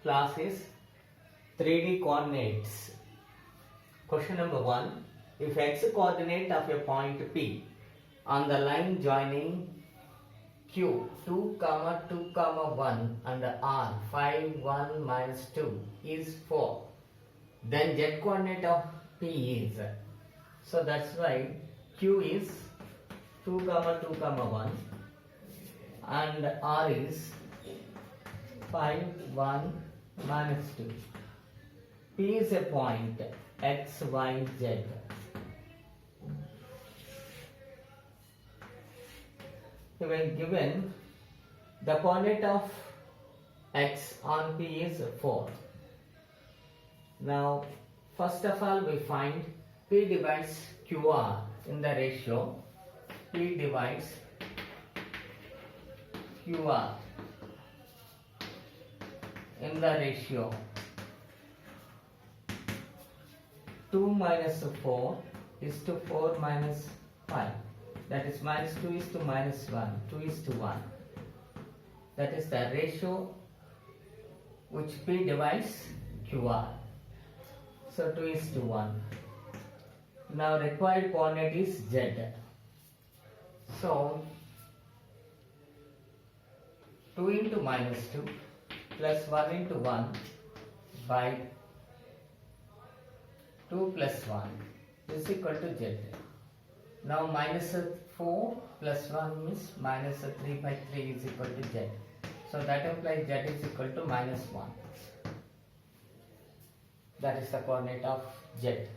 class is 3D coordinates. Question number 1. If x coordinate of a point P on the line joining Q 2, 2, 1 and R 5, 1, minus 2 is 4, then z coordinate of P is, so that's why Q is 2, 2, 1 and R is 5, 1, minus 2. P is a point x, y, z. When given, the coordinate of x on P is 4. Now, first of all, we find P divides QR in the ratio. P divides QR in the ratio 2 minus 4 is to 4 minus 5. That is minus 2 is to minus 1, 2 is to 1. That is the ratio which P divides QR. So 2 is to 1. Now required coordinate is Z. So 2 into minus 2 plus 1 into 1 by 2 plus 1 is equal to Z. Now minus 4 plus 1 means minus 3 by 3 is equal to Z. So that implies Z is equal to minus 1. That is the coordinate of Z.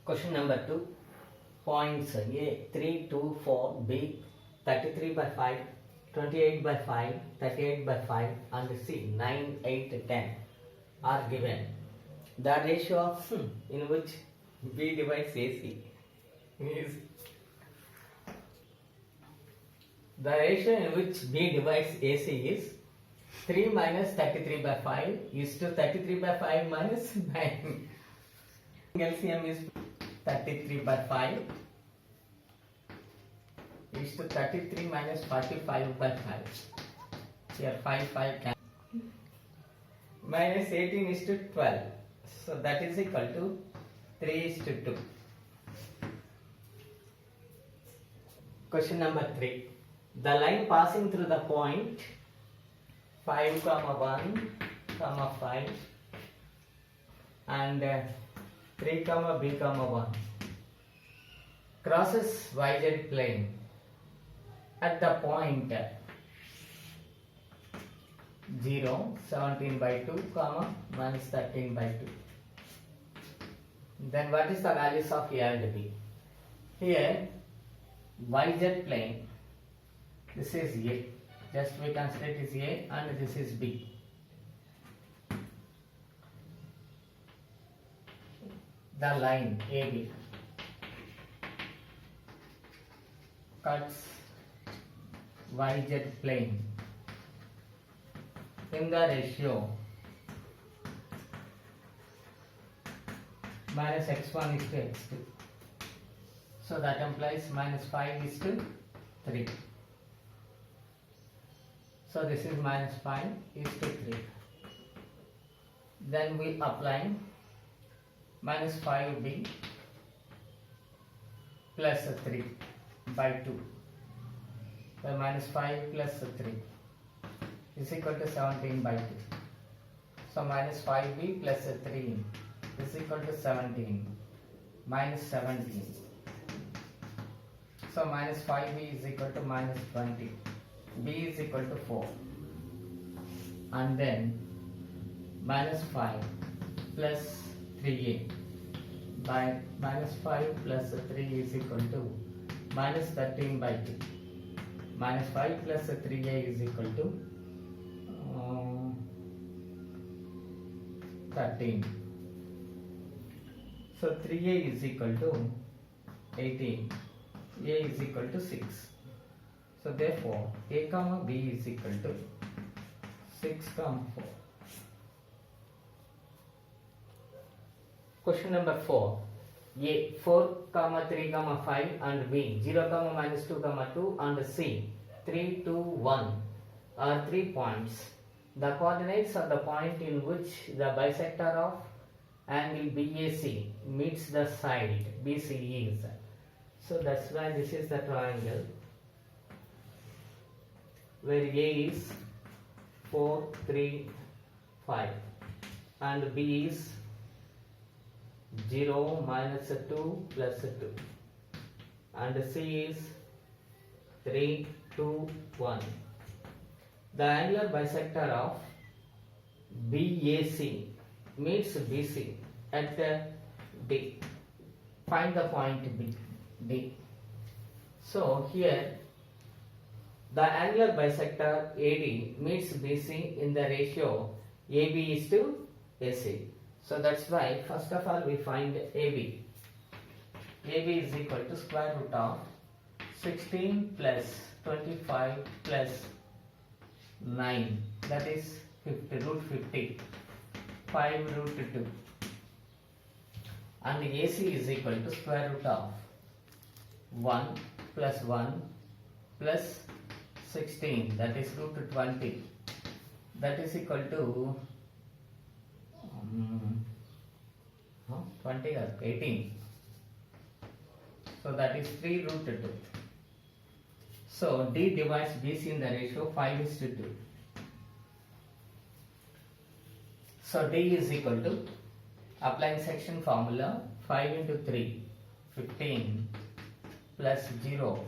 Question number 2. Points A 3, 2, 4, B 33 by 5, 28 by 5, 38 by 5 and C 9, 8, 10 are given. The ratio of in which B divides AC is the ratio in which B divides AC is 3 minus 33 by 5 is to 33 by 5 minus 9. LCM is 33 by 5 is to 33 minus 45 by 5. Here 5 can minus 18 is to 12. So that is equal to 3 is to 2. Question number 3. The line passing through the point 5, 1, 5 and 3, B, 1 crosses YZ plane at the point 0, 17 by 2, minus 13 by 2. Then what is the values of A and B? Here YZ plane, this is A, just we consider it is A and this is B. The line AB cuts YZ plane in the ratio minus x1 is to x2. So that implies minus 5 is to 3. So this is minus 5 is to 3. Then we apply minus 5b plus 3 by 2. So minus 5 plus 3 is equal to 17 by 2. So minus 5b plus 3 is equal to 17 minus 17. So minus 5b is equal to minus 20. B is equal to 4. And then minus 5 plus 3a by minus 5 plus 3 is equal to minus 13 by 2. Minus 5 plus 3a is equal to 13. So 3a is equal to 18. A is equal to 6. So therefore A comma B is equal to 6 comma 4. Question number 4. A 4 comma 3 comma 5 and B 0 comma minus 2 comma 2 and C 3, 2, 1 are 3 points The coordinates are the point in which the bisector of angle BAC meets the side BCE is. So that's why this is the triangle where A is 4, 3, 5 and B is 0, minus 2, plus 2 and C is 3, 2, 1. The angular bisector of BAC meets BC at D. Find the point B, D. So here the angular bisector AD meets BC in the ratio AB is to AC. So that's why first of all we find AB. AB is equal to square root of 16 plus 25 plus 9, that is 50, root 50, 5 root 2, and AC is equal to square root of 1 plus 1 plus 16, that is root 20, that is equal to 20 or 18, so that is 3 root 2. So D divides BC in the ratio 5:2. So D is equal to, applying section formula, 5 into 3, 15 plus 0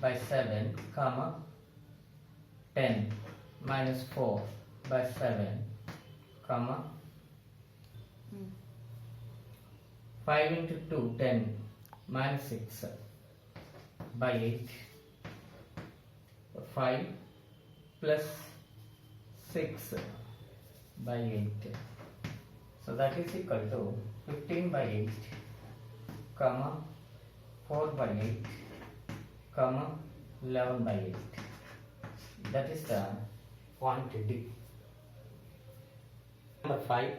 by 7, comma 10 minus 4 by 7, comma 5 into 2, 10 minus 6 by 8, 5 plus 6 by 8. So that is equal to 15 by 8, comma 4 by 8, comma 11 by 8. That is the point D. Number 5.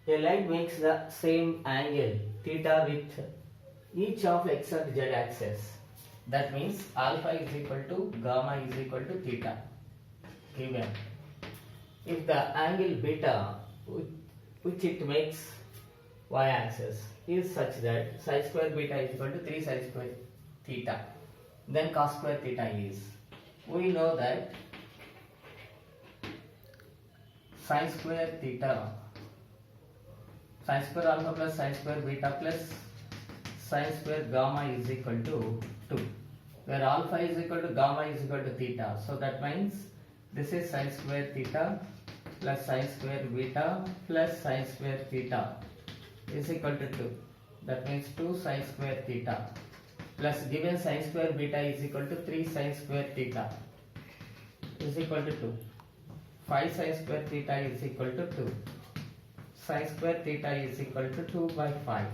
A line makes the same angle theta with each of x and z axis. That means alpha is equal to gamma is equal to theta given. If the angle beta which it makes y axis is such that psi square beta is equal to 3 psi square theta, then cos square theta is. We know that sin square theta, sin square alpha plus sin square beta plus sin square gamma is equal to 2, where alpha is equal to gamma is equal to theta. So that means this is sin square theta plus sin square beta plus sin square theta is equal to 2. That means 2 sin square theta plus given sin square beta is equal to 3 sin square theta is equal to 2. 5 sin square theta is equal to 2. Sin square theta is equal to 2 by 5.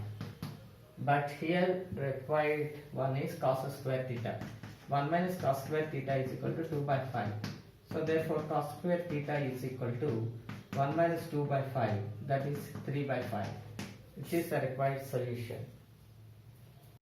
But here required one is cos square theta. 1 minus cos square theta is equal to 2 by 5. So therefore cos square theta is equal to 1 minus 2 by 5, that is 3 by 5, which is the required solution.